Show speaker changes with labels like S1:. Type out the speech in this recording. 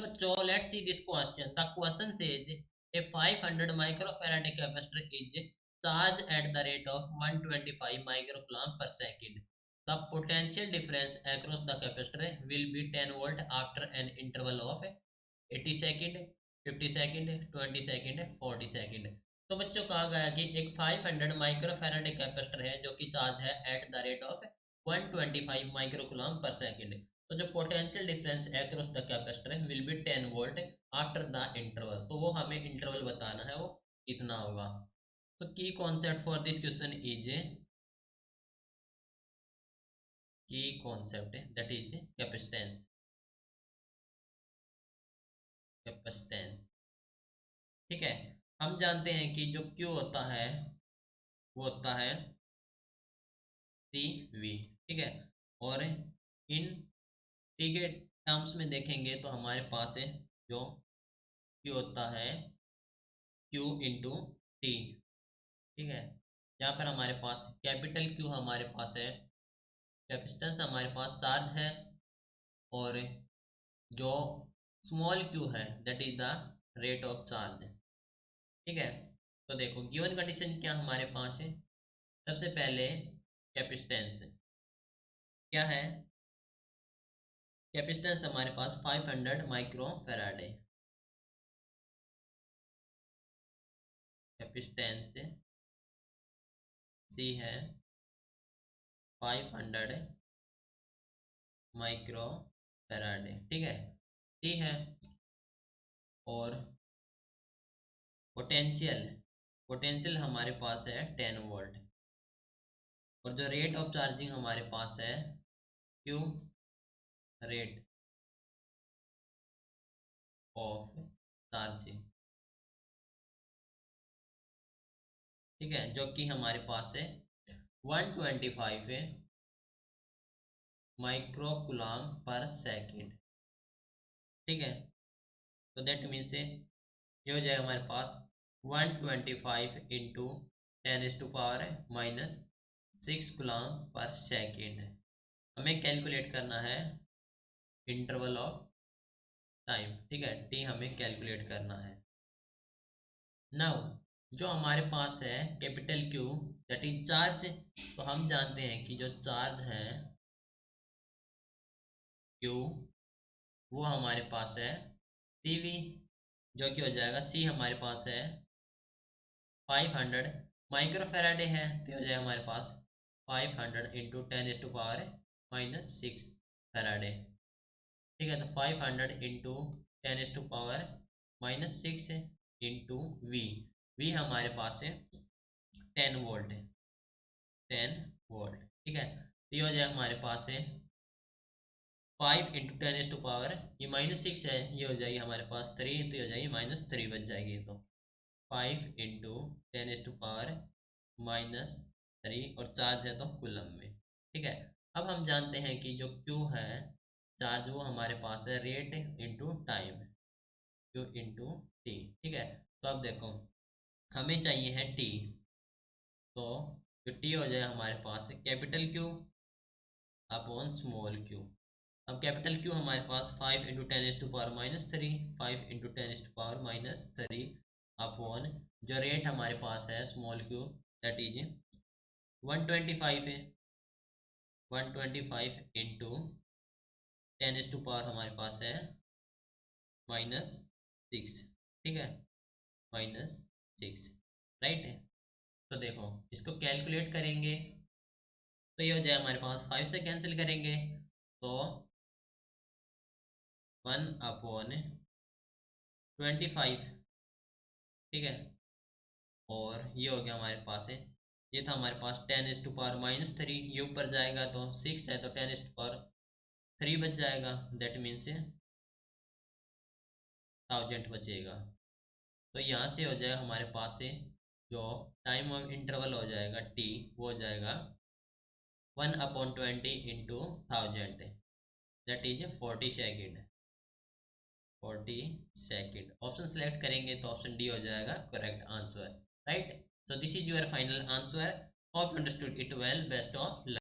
S1: बच्चों, let's see this question. The question says a 500 microfarad capacitor is charged at the rate of 125 microcoulomb per second. The potential difference across the capacitor will be 10 volt after an interval of 80 second, 50 second, 20 second, 40 second. तो बच्चों कहा गया कि एक 500 microfarad capacitor है जो कि charge है एट द रेट ऑफ 125 माइक्रोकूलम्ब पर सेकंड। तो जो potential difference across the capacitor will be 10 volt after the interval. तो वो हमें इंटरवल बताना है, वो कितना होगा। तो key concept for this question is, key concept that is capacitance. Capacitance, ठीक है। हम जानते हैं कि जो Q होता है वो होता है CV, ठीक है। और इन टी के टर्म्स में देखेंगे तो हमारे पास है जो Q होता है Q इंटू टी, ठीक है। यहाँ पर हमारे पास कैपिटल Q हमारे पास है, कैपेसिटेंस हमारे पास चार्ज है, और जो स्मॉल q है that is the rate of charge, ठीक है। तो देखो गिवन कंडीशन क्या हमारे पास है। सबसे पहले कैपेसिटेंस क्या है, कैपेसिटेंस हमारे पास 500 माइक्रो फैराड है। कैपेसिटेंस सी है 500 माइक्रो फैराड, ठीक है, टी है। और पोटेंशियल, पोटेंशियल हमारे पास है 10 वोल्ट। और जो रेट ऑफ चार्जिंग हमारे पास है क्यू, रेट ऑफ चार्जिंग, ठीक है, जो कि हमारे पास है 125 है माइक्रो कूलम्ब पर सेकेंड, ठीक है। तो दैट मीन्स से ये हो जाएगा हमारे पास 125 इंटू 10⁻⁻⁻6 कूलम्ब पर सेकेंड। हमें कैलकुलेट करना है इंटरवल ऑफ टाइम, ठीक है, टी हमें कैलकुलेट करना है। नाउ जो हमारे पास है capital Q that is charge. तो हम जानते हैं कि जो चार्ज है Q वो हमारे पास है CV, जो कि हो जाएगा C हमारे पास है 500 माइक्रोफेराडे है, तो हो जाएगा हमारे पास 500 इंटू 10⁻⁻6 फैराडे, ठीक है। तो 500 इंटू 10⁻⁻6 इंटू V, V हमारे पास है 10 वोल्ट है, 10 वोल्ट, ठीक है। तो ये हो जाएगा हमारे पास है 5 इंटू 10⁻, ये -6 है, ये हो जाएगी हमारे पास 3, तो ये हो जाएगी -3 बच जाएगी। तो 5 इंटू 10⁻⁻3, और चार्ज है तो कूलम में, ठीक है। अब हम जानते हैं कि जो Q है चार्ज वो हमारे पास है rate into time, Q into T, ठीक है। तो अब देखो हमें चाहिए है टी, तो जो टी हो जाए हमारे पास है capital Q upon small q। अब कैपिटल Q हमारे पास 5 इंटू 10⁻⁻3, 5 इंटू 10⁻⁻3 अपॉन जो रेट हमारे पास है स्मॉल q दैट इज 125 है, 125 इंटू 10⁻⁻ हमारे पास है -6, ठीक है, -6, राइट है। तो देखो इसको कैलकुलेट करेंगे तो ये हो जाए हमारे पास 5 से कैंसिल करेंगे तो 1/25, ठीक है। और ये हो गया हमारे पास है, ये था हमारे पास 10⁻⁻3, ये ऊपर जाएगा तो 6 है तो 10⁻3 बच जाएगा, दैट मीन्स 1000 बचेगा। तो यहाँ से हो जाएगा हमारे पास से जो टाइम ऑफ इंटरवल हो जाएगा टी, वो हो जाएगा 1/20 into 1000, that is 40 second, 40 second. Option select करेंगे तो ऑप्शन डी हो जाएगा correct answer, right. So this is your final answer. Hope you understood it well. Best of luck.